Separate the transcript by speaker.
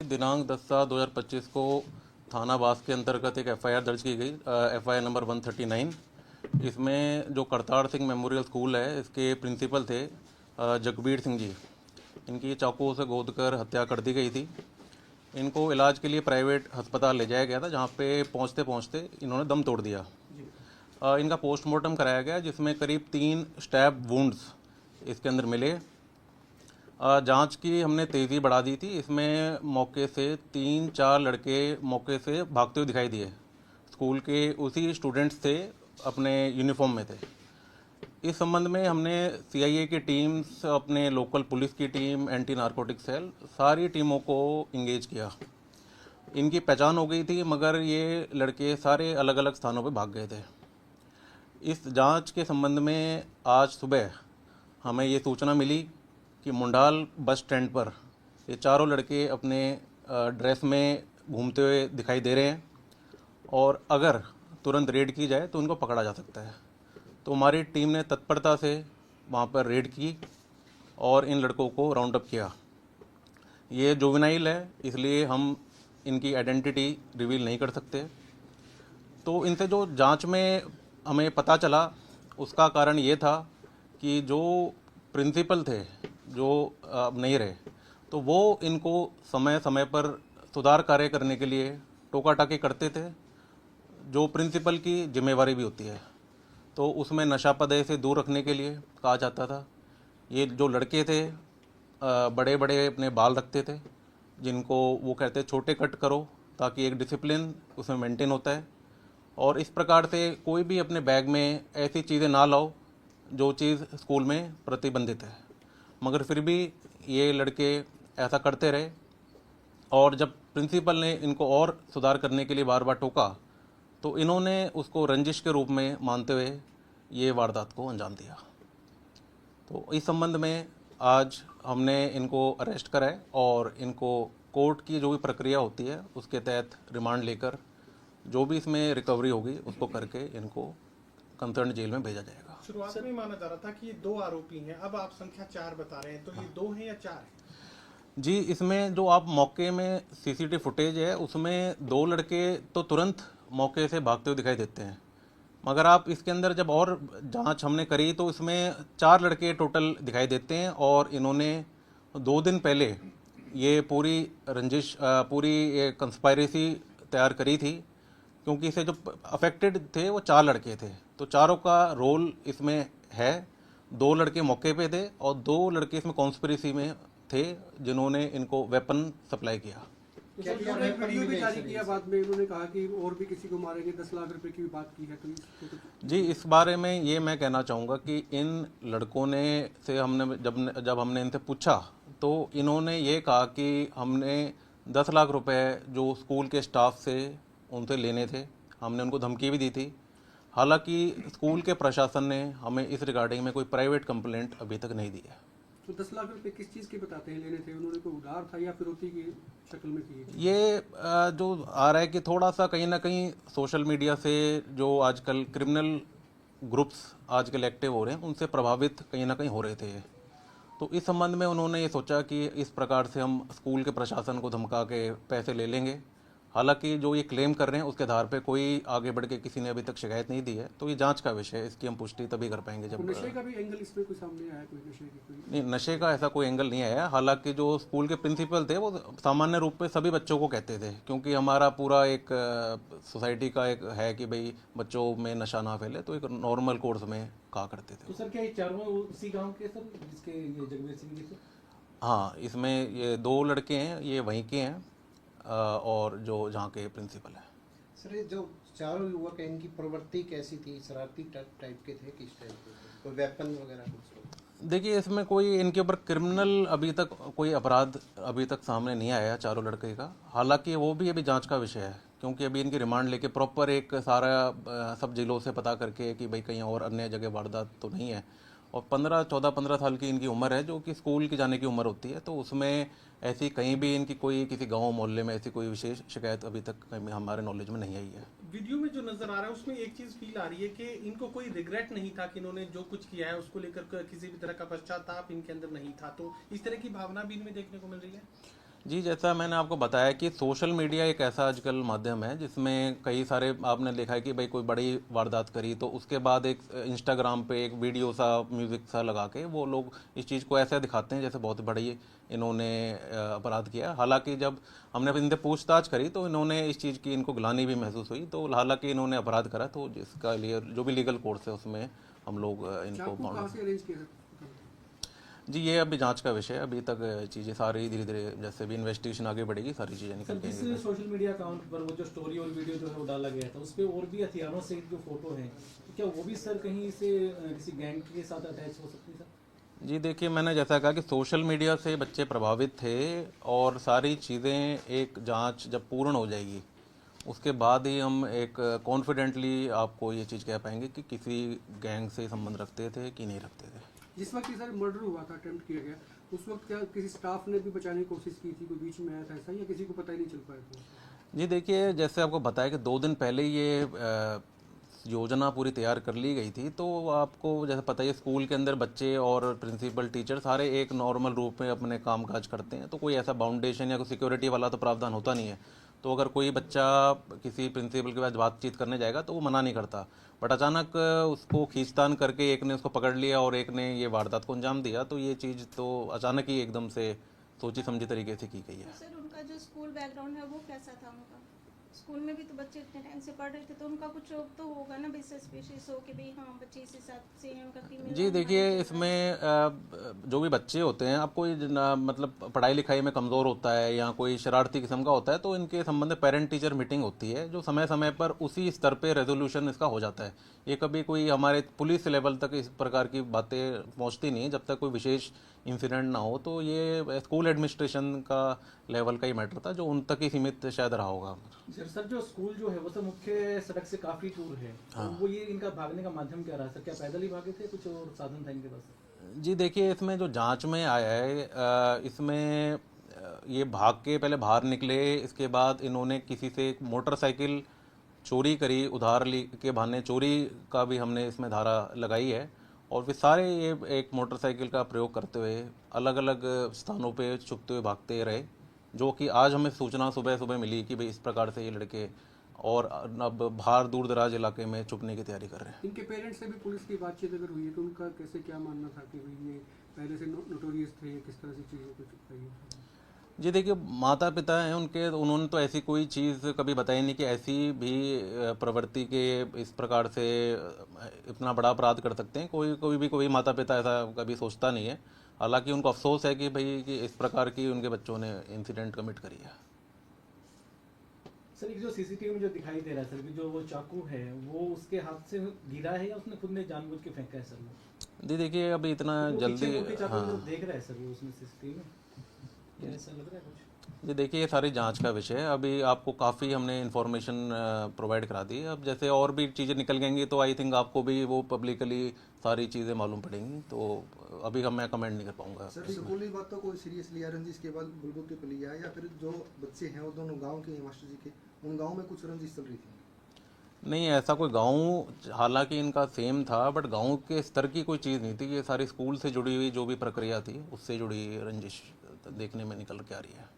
Speaker 1: दिनांक 10/7/2025 को थाना बास के अंतर्गत एक एफआईआर दर्ज की गई, एफआईआर नंबर 139। इसमें जो करतार सिंह मेमोरियल स्कूल है, इसके प्रिंसिपल थे जगबीर सिंह जी। इनकी चाकू से गोदकर हत्या कर दी गई थी। इनको इलाज के लिए प्राइवेट अस्पताल ले जाया गया था, जहाँ पे पहुँचते पहुँचते इन्होंने दम तोड़ दिया। इनका पोस्टमार्टम कराया गया, जिसमें करीब 3 स्टैब वुंड्स इसके अंदर मिले। जांच की हमने तेज़ी बढ़ा दी थी। इसमें मौके से 3-4 लड़के मौके से भागते हुए दिखाई दिए। स्कूल के उसी स्टूडेंट्स थे, अपने यूनिफॉर्म में थे। इस संबंध में हमने सीआईए की टीम्स, अपने लोकल पुलिस की टीम, एंटी नारकोटिक सेल, सारी टीमों को इंगेज किया। इनकी पहचान हो गई थी, मगर ये लड़के सारे अलग अलग स्थानों पर भाग गए थे। इस जांच के संबंध में आज सुबह हमें ये सूचना मिली कि मुंडाल बस स्टैंड पर ये चारों लड़के अपने ड्रेस में घूमते हुए दिखाई दे रहे हैं, और अगर तुरंत रेड की जाए तो उनको पकड़ा जा सकता है। तो हमारी टीम ने तत्परता से वहाँ पर रेड की और इन लड़कों को राउंड अप किया। ये जुवेनाइल है, इसलिए हम इनकी आइडेंटिटी रिवील नहीं कर सकते। तो इनसे जो जांच में हमें पता चला, उसका कारण ये था कि जो प्रिंसिपल थे, जो अब नहीं रहे, तो वो इनको समय समय पर सुधार कार्य करने के लिए टोका टाकी करते थे, जो प्रिंसिपल की जिम्मेवारी भी होती है। तो उसमें नशा पदय से दूर रखने के लिए कहा जाता था। ये जो लड़के थे बड़े बड़े अपने बाल रखते थे, जिनको वो कहते छोटे कट करो, ताकि एक डिसिप्लिन उसमें मेंटेन होता है। और इस प्रकार से कोई भी अपने बैग में ऐसी चीज़ें ना लाओ जो चीज़ स्कूल में प्रतिबंधित है। मगर फिर भी ये लड़के ऐसा करते रहे, और जब प्रिंसिपल ने इनको और सुधार करने के लिए बार बार टोका, तो इन्होंने उसको रंजिश के रूप में मानते हुए ये वारदात को अंजाम दिया। तो इस संबंध में आज हमने इनको अरेस्ट करा है, और इनको कोर्ट की जो भी प्रक्रिया होती है उसके तहत रिमांड लेकर जो भी इसमें रिकवरी होगी उसको करके इनको कंसर्न जेल में भेजा जाएगा।
Speaker 2: शुरुआत में माना जा रहा था कि ये 2 आरोपी हैं, अब आप संख्या 4 बता रहे हैं, तो ये 2 हैं या 4 हैं?
Speaker 1: जी, इसमें जो आप मौके में सीसीटीवी फुटेज है, उसमें 2 लड़के तो तुरंत मौके से भागते हुए दिखाई देते हैं, मगर आप इसके अंदर जब और जांच हमने करी तो इसमें 4 लड़के टोटल दिखाई देते हैं। और इन्होंने 2 दिन पहले ये पूरी रंजिश, पूरी ये कंस्पायरेसी तैयार करी थी, क्योंकि इसे जो अफेक्टेड थे वो 4 लड़के थे। तो चारों का रोल इसमें है। 2 लड़के मौके पे थे और 2 लड़के इसमें कॉन्स्पिरेसी में थे, जिन्होंने इनको वेपन सप्लाई किया।
Speaker 3: क्या एक वीडियो भी जारी किया बाद में, इन्होंने कहा कि और भी किसी को मारेंगे, 10 लाख रुपए की भी बात की है, तो इसको तो...
Speaker 1: जी, इस बारे में ये मैं कहना चाहूँगा कि इन लड़कों ने से हमने जब हमने इनसे पूछा, तो इन्होंने ये कहा कि हमने 10 लाख रुपए जो स्कूल के स्टाफ से उनसे लेने थे। हमने उनको धमकी भी दी थी। हालांकि स्कूल के प्रशासन ने हमें इस रिगार्डिंग में कोई प्राइवेट कंप्लेंट अभी तक नहीं दी है।
Speaker 3: तो 10 लाख रुपए किस चीज़ के बताते हैं लेने थे? उन्होंने कोई उधार था या फिरौती की शक्ल में किए?
Speaker 1: ये जो आ रहा है कि थोड़ा सा कहीं ना कहीं सोशल मीडिया से जो आजकल क्रिमिनल ग्रुप्स आजकल एक्टिव हो रहे हैं, उनसे प्रभावित कहीं ना कहीं हो रहे थे ये। तो इस संबंध में उन्होंने ये सोचा कि इस प्रकार से हम स्कूल के प्रशासन को धमका के पैसे ले लेंगे। हालांकि जो ये क्लेम कर रहे हैं उसके आधार पे कोई आगे बढ़ के किसी ने अभी तक शिकायत नहीं दी है। तो ये जांच का विषय है, इसकी हम पुष्टि तभी कर पाएंगे जब...
Speaker 3: नशे का भी एंगल इसमें कोई सामने आया? कोई नशे की कोई...
Speaker 1: नहीं, नशे का ऐसा कोई एंगल नहीं आया। हालांकि जो स्कूल के प्रिंसिपल थे वो सामान्य रूप में सभी बच्चों को कहते थे, क्योंकि हमारा पूरा एक सोसाइटी का एक है कि भाई बच्चों में नशा ना फैले, तो एक नॉर्मल कोर्स में कहा करते थे।
Speaker 4: तो सर क्या ये चारों उसी गांव के सर जिसके ये जगबीर सिंह जी थे?
Speaker 1: हाँ, इसमें ये 2 लड़के हैं, ये वहीं के हैं, और जो जहाँ के प्रिंसिपल है।
Speaker 5: सर, ये जो चारों युवक हैं, इनकी प्रवृत्ति कैसी थी? शरारती टाइप के थे? किस टाइप के थे? कोई वेपन वगैरह कुछ?
Speaker 1: देखिए, इसमें कोई इनके ऊपर क्रिमिनल अभी तक कोई अपराध अभी तक सामने नहीं आया चारों लड़के का। हालांकि वो भी अभी जांच का विषय है, क्योंकि अभी इनकी रिमांड लेके प्रॉपर एक सारा सब जिलों से पता करके कि भाई कहीं और अन्य जगह वारदात तो नहीं है। और 14-15 साल की इनकी उम्र है, जो कि स्कूल की जाने की उम्र होती है। तो उसमें ऐसी कहीं भी इनकी कोई किसी गांव मोहल्ले में ऐसी कोई विशेष शिकायत अभी तक हमारे नॉलेज में नहीं आई है।
Speaker 2: वीडियो में जो नजर आ रहा है उसमें एक चीज फील आ रही है कि इनको कोई रिग्रेट नहीं था कि इन्होंने जो कुछ किया है उसको लेकर किसी भी तरह का पश्चाताप इनके अंदर नहीं था। तो इस तरह की भावना भी इनमें देखने को मिल रही है।
Speaker 1: जी, जैसा मैंने आपको बताया कि सोशल मीडिया एक ऐसा आजकल माध्यम है जिसमें कई सारे आपने देखा है कि भाई कोई बड़ी वारदात करी तो उसके बाद एक इंस्टाग्राम पे एक वीडियो सा म्यूज़िक सा लगा के वो लोग इस चीज़ को ऐसे दिखाते हैं जैसे बहुत बड़ी इन्होंने अपराध किया। हालांकि जब हमने इनसे पूछताछ करी तो इन्होंने इस चीज़ की इनको ग्लानि भी महसूस हुई, तो हालांकि इन्होंने अपराध करा तो जिसका लिए जो भी लीगल कोर्स है उसमें हम लोग इनको
Speaker 3: चाकू कहाँ से अरेंज किया था?
Speaker 1: जी, ये अभी जांच का विषय है। अभी तक चीज़ें सारी धीरे धीरे जैसे भी इन्वेस्टिगेशन आगे बढ़ेगी सारी चीज़ें निकल
Speaker 4: सर,
Speaker 1: के
Speaker 4: जिस
Speaker 1: आएंगी।
Speaker 4: सोशल मीडिया अकाउंट पर वो जो स्टोरी और वीडियो जो है वो डाला गया था उस पे और भी हथियारों से जो फोटो है, तो क्या वो भी सर कहीं से किसी गैंग के साथ अटैच हो सकती है सर?
Speaker 1: जी देखिए, मैंने जैसा कहा कि सोशल मीडिया से बच्चे प्रभावित थे और सारी चीज़ें एक जांच जब पूर्ण हो जाएगी उसके बाद ही हम एक कॉन्फिडेंटली आपको ये चीज़ कह पाएंगे कि किसी गैंग से संबंध रखते थे कि नहीं रखते थे।
Speaker 3: जिस वक्त ये सर मर्डर हुआ था, अटेम्प्ट किया गया, उस वक्त क्या किसी स्टाफ ने भी बचाने की कोशिश की थी, कोई बीच में आया था ऐसा, या किसी को पता ही नहीं चल पाया था?
Speaker 1: जी देखिए, जैसे आपको बताया कि 2 दिन पहले ये योजना पूरी तैयार कर ली गई थी, तो आपको जैसे पता ही है स्कूल के अंदर बच्चे और प्रिंसिपल टीचर सारे एक नॉर्मल रूप में अपने काम काज करते हैं, तो कोई ऐसा बाउंडेशन या कोई सिक्योरिटी वाला तो प्रावधान होता नहीं है। तो अगर कोई बच्चा किसी प्रिंसिपल के पास बातचीत करने जाएगा तो वो मना नहीं करता, बट अचानक उसको खींचतान करके एक ने उसको पकड़ लिया और एक ने ये वारदात को अंजाम दिया, तो ये चीज़ तो अचानक ही एकदम से सोची समझी तरीके से की गई है।
Speaker 6: सर, उनका जो स्कूल बैकग्राउंड है वो कैसा था उनका? स्कूल में भी तो बच्चे इतने टाइम से पढ़ रहे थे, तो उनका कुछ तो होगा ना बेसिस स्पेसिस हो कि भाई हाँ बच्चे इस हिसाब से हैं, उनका फीमेल।
Speaker 1: जी देखिए, इसमें जो भी बच्चे होते हैं, आप कोई मतलब पढ़ाई लिखाई में कमज़ोर होता है या कोई शरारती किस्म का होता है तो इनके संबंध में पेरेंट टीचर मीटिंग होती है जो समय समय पर उसी स्तर पे रेजोल्यूशन इसका हो जाता है। ये कभी कोई हमारे पुलिस लेवल तक इस प्रकार की बातें पहुंचती नहीं जब तक कोई विशेष इंसिडेंट ना हो, तो ये स्कूल एडमिनिस्ट्रेशन का लेवल का ही मैटर था जो उन तक ही सीमित शायद रहा होगा।
Speaker 4: सर जो स्कूल जो है वो सर मुख्य सड़क से काफी दूर है, तो वो ये इनका भागने का माध्यम क्या रहा सर? क्या पैदल ही भागे थे, कुछ और साधन था इनके पास?
Speaker 1: जी देखिए, इसमें जो जांच में आया है इसमें ये भाग के पहले बाहर निकले, इसके बाद इन्होंने किसी से एक मोटरसाइकिल चोरी करी, उधार ली के बहाने चोरी का भी हमने इसमें धारा लगाई है, और फिर सारे ये एक मोटरसाइकिल का प्रयोग करते हुए अलग अलग स्थानों पे छुपते हुए भागते रहे, जो कि आज हमें सूचना सुबह सुबह मिली कि भाई इस प्रकार से ये लड़के और अब बाहर दूर दराज इलाके में छुपने की तैयारी कर रहे हैं।
Speaker 3: इनके पेरेंट्स से भी पुलिस की बातचीत अगर हुई है तो उनका कैसे क्या मानना था कि भाई ये पहले से नोटोरियस थे, किस तरह से चीज़ों को छुपाई?
Speaker 1: जी देखिए, माता पिता हैं उनके, उन्होंने तो ऐसी कोई चीज़ कभी बताई नहीं कि ऐसी भी प्रवृत्ति के इस प्रकार से इतना बड़ा अपराध कर सकते हैं। कोई माता पिता ऐसा कभी सोचता नहीं है। हालांकि उनको अफसोस है कि भाई कि इस प्रकार की उनके बच्चों ने इंसिडेंट कमिट करी है।
Speaker 4: सर, एक जो सीसीटीवी में जो दिखाई दे रहा है सर कि जो वो चाकू है वो उसके हाथ से गिरा है या उसने खुद ने जानबूझ के फेंका है सर? वो
Speaker 1: जी देखिए, अभी इतना जल्दी
Speaker 4: हाँ देख रहा है सर वो उसमें सीसीटीवी में, क्या ऐसा लग रहा है कुछ?
Speaker 1: जी देखिए, ये सारी जांच का विषय है। अभी आपको काफ़ी हमने इन्फॉर्मेशन प्रोवाइड करा दी है। अब जैसे और भी चीज़ें निकल गएंगी तो आई थिंक आपको भी वो पब्लिकली सारी चीज़ें मालूम पड़ेंगी, तो अभी मैं कमेंट नहीं कर पाऊंगा।
Speaker 7: सर स्कूल की बात तो कोई सीरियस लिया रंजिश के बाद बुलबुल पे लिया, या फिर जो बच्चे हैं वो दोनों गांव के हैं मास्टर जी के, उन गांव में कुछ रंजिश चल रही थी?
Speaker 1: नहीं, ऐसा कोई गांव, हालांकि इनका सेम था बट गांव के स्तर की कोई चीज़ नहीं थी। ये सारी स्कूल से जुड़ी हुई जो भी प्रक्रिया थी उससे जुड़ी रंजिश देखने में निकल के आ रही है।